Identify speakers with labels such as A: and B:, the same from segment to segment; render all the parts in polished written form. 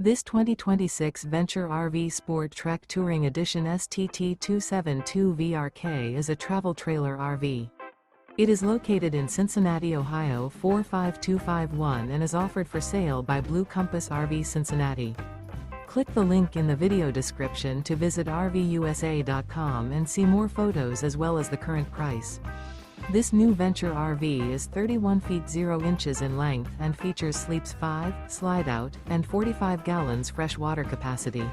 A: This 2026 Venture RV SportTrek Touring Edition STT272VRK is a travel trailer RV. It is located in Cincinnati, Ohio 45251 and is offered for sale by Blue Compass RV Cincinnati. Click the link in the video description to visit RVUSA.com and see more photos as well as the current price. This new Venture RV is 31 feet 0 inches in length and features sleeps 5, Slideout, and 45 gallons fresh water capacity.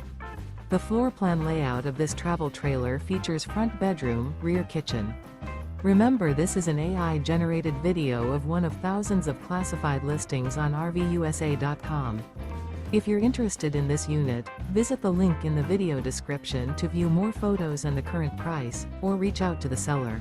A: The floor plan layout of this travel trailer features front bedroom, rear kitchen. Remember, this is an AI-generated video of one of thousands of classified listings on RVUSA.com. If you're interested in this unit, visit the link in the video description to view more photos and the current price, or reach out to the seller.